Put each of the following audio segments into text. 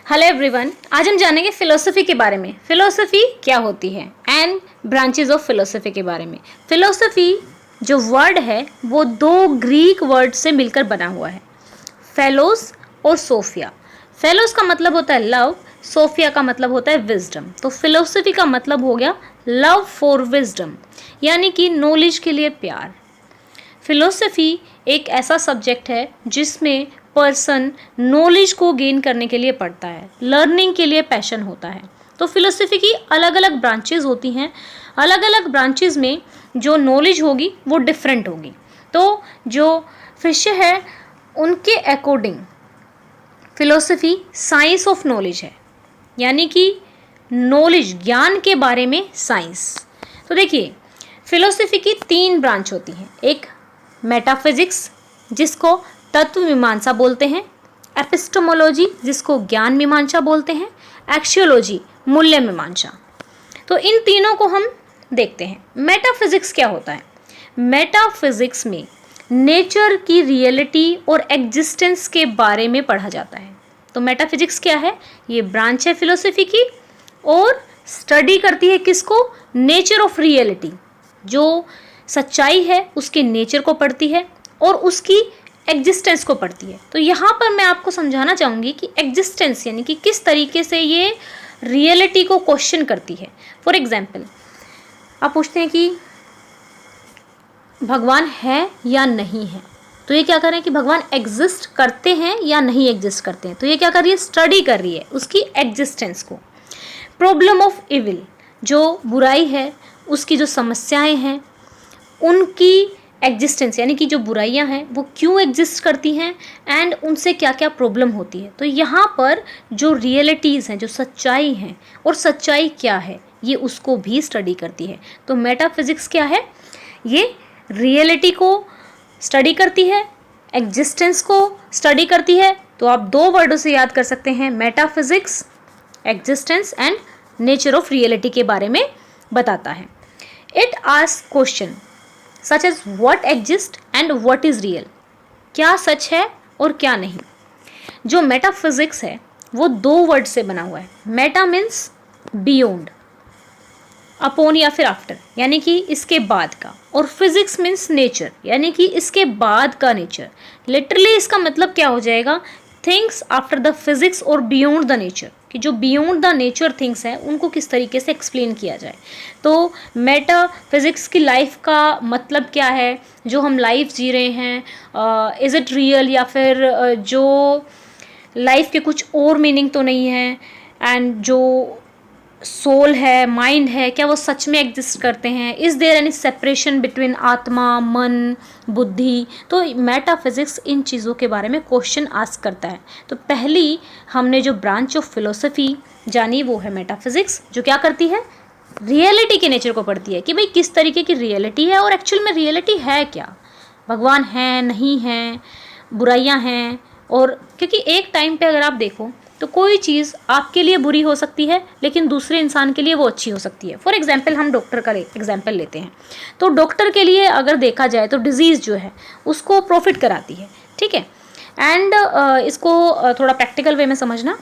Hello everyone, आज हम जानेंगे फिलोसफी के बारे में। फिलोसफी क्या होती है एंड ब्रांचेस ऑफ फिलोसफी के बारे में। फिलोसफी जो वर्ड है वो दो ग्रीक वर्ड से मिलकर बना हुआ है, फेलोस और सोफिया। फेलोस का मतलब होता है लव, सोफिया का मतलब होता है विजडम। तो फिलोसफी का मतलब हो गया लव फॉर विजडम, यानी कि नॉलेज के लिए प्यार। फिलोसफी एक ऐसा सब्जेक्ट है जिसमें पर्सन नॉलेज को गेन करने के लिए पढ़ता है, लर्निंग के लिए पैशन होता है। तो फिलोसफी की अलग अलग ब्रांचेस होती हैं, अलग अलग ब्रांचेस में जो नॉलेज होगी वो डिफरेंट होगी। तो जो विषय है उनके according philosophy science of knowledge है, यानी कि नॉलेज ज्ञान के बारे में साइंस। तो देखिए, फिलोसफी की तीन ब्रांच होती हैं। एक मेटाफिजिक्स जिसको तत्व मीमांसा बोलते हैं, एपिस्टेमोलॉजी जिसको ज्ञान मीमांसा बोलते हैं, एक्सियोलॉजी मूल्य मीमांसा। तो इन तीनों को हम देखते हैं। मेटाफिजिक्स क्या होता है? मेटाफिजिक्स में नेचर की रियलिटी और एग्जिस्टेंस के बारे में पढ़ा जाता है। तो मेटाफिजिक्स क्या है? ये ब्रांच है फिलोसफी की और स्टडी करती है किसको? नेचर ऑफ रियलिटी, जो सच्चाई है उसके नेचर को पढ़ती है और उसकी एग्जिस्टेंस को पढ़ती है। तो यहाँ पर मैं आपको समझाना चाहूँगी कि एग्जिस्टेंस यानी कि किस तरीके से ये रियलिटी को क्वेश्चन करती है। फॉर एग्जाम्पल, आप पूछते हैं कि भगवान है या नहीं है, तो ये क्या कर रहे हैं कि भगवान एग्जिस्ट करते हैं या नहीं एग्जिस्ट करते हैं। तो ये क्या कर रही है? स्टडी कर रही है उसकी एग्जिस्टेंस को। प्रॉब्लम ऑफ इविल, जो बुराई है उसकी जो समस्याएं हैं उनकी एग्जिस्टेंस, यानी कि जो बुराइयां हैं वो क्यों एग्जिस्ट करती हैं एंड उनसे क्या क्या प्रॉब्लम होती है। तो यहाँ पर जो रियलिटीज़ हैं, जो सच्चाई हैं और सच्चाई क्या है, ये उसको भी स्टडी करती है। तो मेटाफिजिक्स क्या है? ये रियलिटी को स्टडी करती है, एग्जिस्टेंस को स्टडी करती है। तो आप दो वर्डों से याद कर सकते हैं, metaphysics existence and nature of reality के बारे में बताता है। It asks question such as what exist and what is real, क्या सच है और क्या नहीं। जो मेटाफिजिक्स है वो दो वर्ड से बना हुआ है। मेटा मीन्स बियॉन्ड, अपॉन या फिर आफ्टर, यानी कि इसके बाद का, और फिजिक्स मीन्स नेचर, यानी कि इसके बाद का नेचर। लिटरली इसका मतलब क्या हो जाएगा? थिंग्स आफ्टर द फिजिक्स और बियॉन्ड द नेचर, कि जो बियॉन्ड द नेचर थिंग्स हैं उनको किस तरीके से एक्सप्लेन किया जाए। तो मेटा फिजिक्स की लाइफ का मतलब क्या है, जो हम लाइफ जी रहे हैं, इज़ इट रियल, या फिर जो लाइफ के कुछ और मीनिंग तो नहीं है, एंड जो सोल है, माइंड है, क्या वो सच में एग्जिस्ट करते हैं, is there any separation between आत्मा, मन, बुद्धि। तो मेटाफिजिक्स इन चीज़ों के बारे में क्वेश्चन आस्क करता है। तो पहली हमने जो ब्रांच ऑफ फिलोसफी जानी वो है मेटाफिजिक्स, जो क्या करती है? रियलिटी के नेचर को पढ़ती है कि भाई किस तरीके की रियलिटी है और एक्चुअल में रियलिटी है क्या, भगवान है नहीं है, बुराइयाँ हैं। और क्योंकि एक टाइम पे अगर आप देखो तो कोई चीज़ आपके लिए बुरी हो सकती है लेकिन दूसरे इंसान के लिए वो अच्छी हो सकती है। फॉर एग्जांपल, हम डॉक्टर का एग्जांपल लेते हैं। तो डॉक्टर के लिए अगर देखा जाए तो डिजीज़ जो है उसको प्रॉफिट कराती है, ठीक है। एंड इसको थोड़ा प्रैक्टिकल वे में समझना।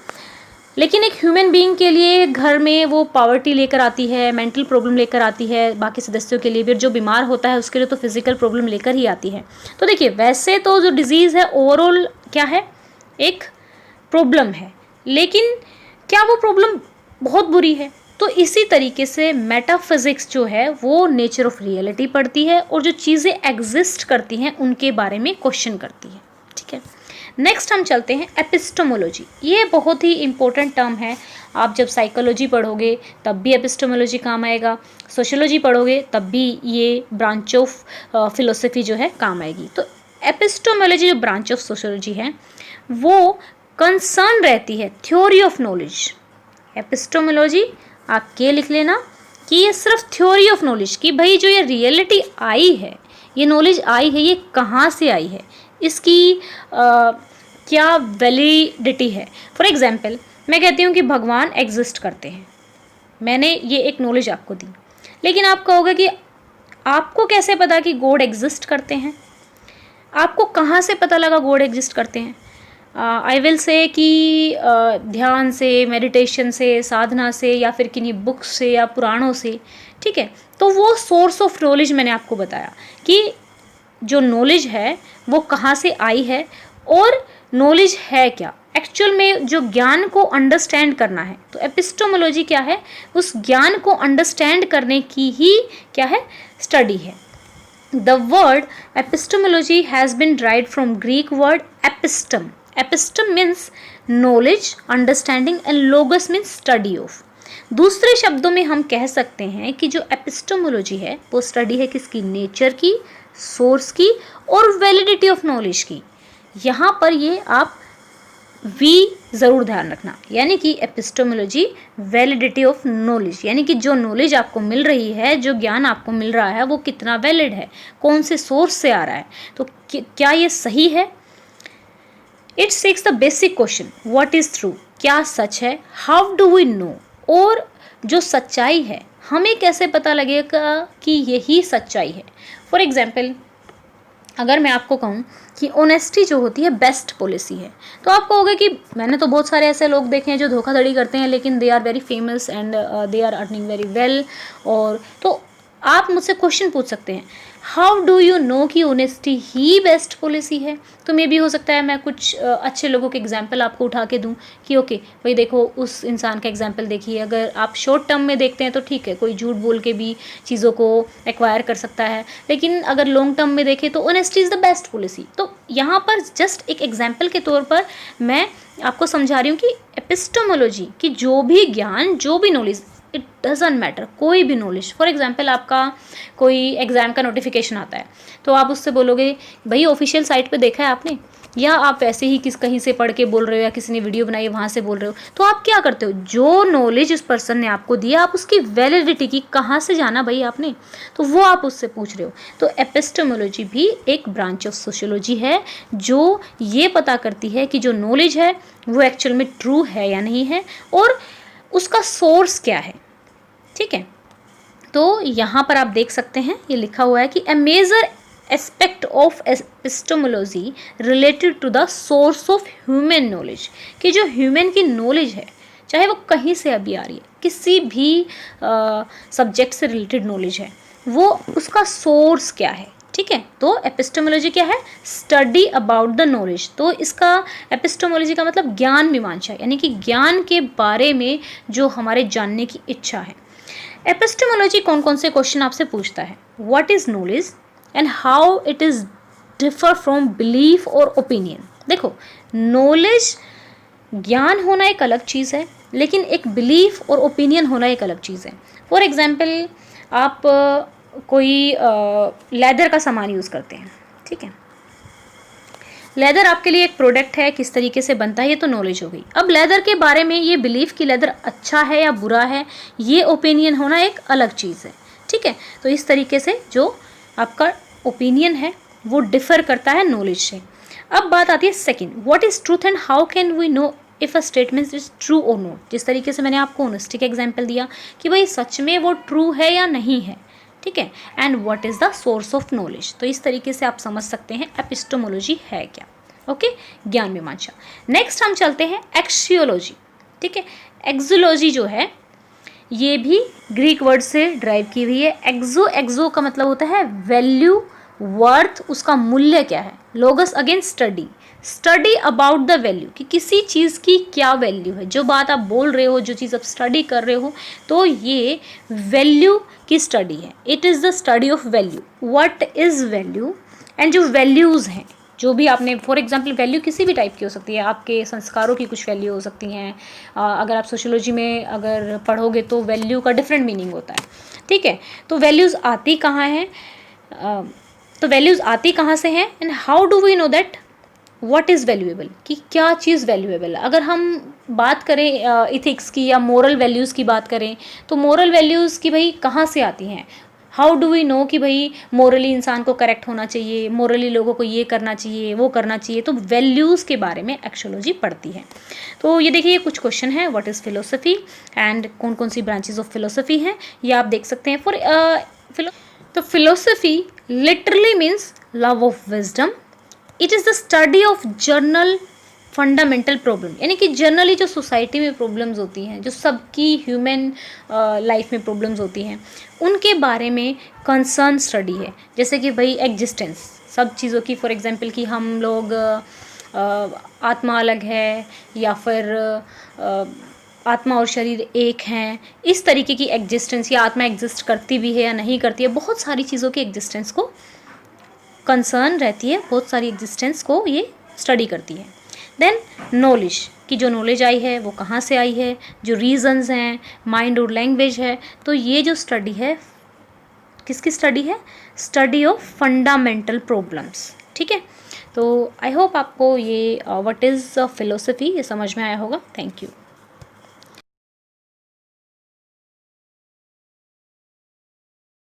लेकिन एक ह्यूमन बीइंग के लिए घर में वो पॉवर्टी लेकर आती है, मेंटल प्रॉब्लम लेकर आती है। बाकी सदस्यों के लिए भी जो बीमार होता है उसके लिए तो फिजिकल प्रॉब्लम लेकर ही आती है। तो देखिए, वैसे तो जो डिजीज़ है ओवरऑल क्या है? एक प्रॉब्लम है, लेकिन क्या वो प्रॉब्लम बहुत बुरी है? तो इसी तरीके से मेटाफिजिक्स जो है वो नेचर ऑफ रियलिटी पढ़ती है और जो चीज़ें एग्जिस्ट करती हैं उनके बारे में क्वेश्चन करती है, ठीक है। नेक्स्ट हम चलते हैं एपिस्टेमोलॉजी। ये बहुत ही इंपॉर्टेंट टर्म है। आप जब साइकोलॉजी पढ़ोगे तब भी एपिस्टेमोलॉजी काम आएगा, सोशियोलॉजी पढ़ोगे तब भी ये ब्रांच ऑफ फिलोसफी जो है काम आएगी। तो एपिस्टेमोलॉजी जो ब्रांच ऑफ सोशियोलॉजी है वो कंसर्न रहती है थ्योरी ऑफ नॉलेज। एपिस्टेमोलॉजी आप के लिख लेना कि ये सिर्फ थ्योरी ऑफ नॉलेज, कि भाई जो ये रियलिटी आई है, ये नॉलेज आई है, ये कहाँ से आई है, इसकी क्या वैलिडिटी है। फॉर एग्जाम्पल, मैं कहती हूँ कि भगवान एग्जिस्ट करते हैं, मैंने ये एक नॉलेज आपको दी, लेकिन आप कहोगे कि आपको कैसे पता कि गॉड एग्जिस्ट करते हैं? आपको कहाँ से पता लगा गॉड एग्जिस्ट करते हैं? आई विल से कि ध्यान से, मेडिटेशन से, साधना से, या फिर किन्हीं बुक्स से या पुराणों से, ठीक है। तो वो सोर्स ऑफ नॉलेज मैंने आपको बताया कि जो नॉलेज है वो कहाँ से आई है और नॉलेज है क्या। एक्चुअल में जो ज्ञान को अंडरस्टैंड करना है, तो एपिस्टोमोलॉजी क्या है, उस ज्ञान को अंडरस्टैंड करने की ही क्या है, स्टडी है। The word epistemology has been derived from Greek word epistem. Epistem means knowledge, understanding and logos means study of. दूसरे शब्दों में हम कह सकते हैं कि जो एपिस्टोमोलॉजी है वो स्टडी है किसकी, नेचर की, सोर्स की और वैलिडिटी ऑफ नॉलेज की। यहाँ पर ये आप वी ज़रूर ध्यान रखना, यानी कि एपिस्टोमोलॉजी वैलिडिटी ऑफ नॉलेज, यानी कि जो नॉलेज आपको मिल रही है, जो ज्ञान आपको मिल रहा है वो कितना वैलिड है, कौन से सोर्स से आ रहा है, तो क्या ये सही है। It seeks the basic question what is true, क्या सच है, हाउ डू वी नो, और जो सच्चाई है हमें कैसे पता लगेगा कि यही सच्चाई है। फॉर एग्जाम्पल, अगर मैं आपको कहूँ कि ऑनेस्टी जो होती है बेस्ट पॉलिसी है, तो आप कहोगे कि मैंने तो बहुत सारे ऐसे लोग देखे हैं जो धोखाधड़ी करते हैं लेकिन they are very famous and they are earning very well. और तो आप मुझसे क्वेश्चन पूछ सकते हैं, हाउ डू यू नो कि ऑनेस्टी ही बेस्ट पॉलिसी है। तो मे भी हो सकता है मैं कुछ अच्छे लोगों के एग्जाम्पल आपको उठा के दूं कि ओके भाई देखो उस इंसान का एग्जाम्पल देखिए। अगर आप शॉर्ट टर्म में देखते हैं तो ठीक है, कोई झूठ बोल के भी चीज़ों को एक्वायर कर सकता है, लेकिन अगर लॉन्ग टर्म में देखें तो honesty is the best policy. तो यहाँ पर जस्ट एक एग्जाम्पल के तौर पर मैं आपको समझा रही हूँ कि एपिस्टोमोलॉजी की जो भी ज्ञान, जो भी नॉलेज, इट डजेंट मैटर, कोई भी नॉलेज। फॉर एग्जाम्पल, आपका कोई एग्ज़ाम का नोटिफिकेशन आता है तो आप उससे बोलोगे भाई ऑफिशियल साइट पे देखा है आपने, या आप वैसे ही कहीं से पढ़ के बोल रहे हो या किसी ने वीडियो बनाई है वहाँ से बोल रहे हो। तो आप क्या करते हो, जो नॉलेज उस पर्सन ने आपको दिया आप उसकी वैलिडिटी की कहाँ से जाना भाई आपने, तो वो आप उससे पूछ रहे हो। तो एपिस्टेमोलॉजी भी एक ब्रांच ऑफ सोशियोलॉजी है जो ये पता करती है कि जो नॉलेज है वो एक्चुअल में ट्रू है या नहीं है और उसका सोर्स क्या है। ठीक है, तो यहाँ पर आप देख सकते हैं ये लिखा हुआ है कि a major aspect of epistemology related to the source of human knowledge, कि जो ह्यूमन की नॉलेज है चाहे वो कहीं से अभी आ रही है, किसी भी सब्जेक्ट से रिलेटेड नॉलेज है, वो उसका सोर्स क्या है। ठीक है, तो एपिस्टेमोलॉजी क्या है, स्टडी अबाउट द नॉलेज। तो इसका एपिस्टेमोलॉजी का मतलब ज्ञान मीमांसा, यानी कि ज्ञान के बारे में जो हमारे जानने की इच्छा है। एपिस्टेमोलॉजी कौन कौन से क्वेश्चन आपसे पूछता है, what is knowledge and how it is differ from belief और ओपिनियन। देखो, नॉलेज, ज्ञान होना एक अलग चीज़ है, लेकिन एक बिलीफ और ओपिनियन होना एक अलग चीज़ है। फॉर एग्जाम्पल, आप कोई लेदर का सामान यूज़ करते हैं, ठीक है, लेदर आपके लिए एक प्रोडक्ट है, किस तरीके से बनता है ये तो नॉलेज हो गई। अब लेदर के बारे में ये बिलीफ कि लेदर अच्छा है या बुरा है, ये ओपिनियन होना एक अलग चीज़ है। ठीक है, तो इस तरीके से जो आपका ओपिनियन है वो डिफ़र करता है नॉलेज से। अब बात आती है second, what is truth and how can we know if a statement is true or not. जिस तरीके से मैंने आपको ऑनेस्टी का एग्जाम्पल दिया कि भाई सच में वो ट्रू है या नहीं है। ठीक है, and what is the source of knowledge. तो इस तरीके से आप समझ सकते हैं एपिस्टेमोलॉजी है क्या। ओके, ज्ञान मीमांसा। नेक्स्ट हम चलते हैं एक्सियोलॉजी। ठीक है, एक्सोलॉजी जो है ये भी ग्रीक वर्ड से ड्राइव की हुई है। एक्सो का मतलब होता है वैल्यू, वर्थ, उसका मूल्य क्या है। Logos again study about the value, कि किसी चीज़ की क्या वैल्यू है। जो बात आप बोल रहे हो, जो चीज़ आप स्टडी कर रहे हो, तो ये वैल्यू की स्टडी है। It is the study of value, what is value, and जो वैल्यूज़ हैं, जो भी आपने, फॉर एग्जांपल वैल्यू किसी भी टाइप की हो सकती है, आपके संस्कारों की कुछ वैल्यू हो सकती हैं। अगर आप सोशियोलॉजी में अगर पढ़ोगे तो वैल्यू का डिफरेंट मीनिंग होता है। ठीक है, तो वैल्यूज़ आती कहाँ हैं, तो वैल्यूज़ आती कहाँ से हैं, and how do we know that what is valuable, कि क्या चीज़ वैल्यूएबल है। अगर हम बात करें इथिक्स की या मोरल वैल्यूज़ की बात करें, तो मोरल वैल्यूज़ की भाई कहाँ से आती हैं। हाउ डू वी नो कि भाई मोरली इंसान को करेक्ट होना चाहिए, मोरली लोगों को ये करना चाहिए, वो करना चाहिए। तो वैल्यूज़ के बारे में एक्सियोलॉजी पढ़ती है। तो ये देखिए, कुछ क्वेश्चन है, व्हाट इज़ फिलोसफी एंड कौन कौन सी ब्रांचेज ऑफ फिलोसफी हैं, ये आप देख सकते हैं। तो philosophy literally means love of wisdom. It is the study of general fundamental problem, यानी कि जनरली जो सोसाइटी में प्रॉब्लम्स होती हैं, जो सबकी ह्यूमन लाइफ में प्रॉब्लम्स होती हैं, उनके बारे में कंसर्न स्टडी है। जैसे कि भाई एग्जिस्टेंस सब चीज़ों की, फॉर एग्जांपल कि हम लोग आत्मा अलग है या फिर आत्मा और शरीर एक हैं, इस तरीके की एग्जिस्टेंस, या आत्मा एग्जिस्ट करती भी है या नहीं करती है, बहुत सारी चीज़ों की एग्जिस्टेंस को कंसर्न रहती है, बहुत सारी एग्जिस्टेंस को ये स्टडी करती है। देन नॉलेज, कि जो नॉलेज आई है वो कहाँ से आई है, जो रीजंस हैं, माइंड और लैंग्वेज है, तो ये जो स्टडी है किसकी स्टडी है? Study of fundamental problems. ठीक है, तो आई होप आपको ये व्हाट इज़ फिलोसफी ये समझ में आया होगा। Thank you.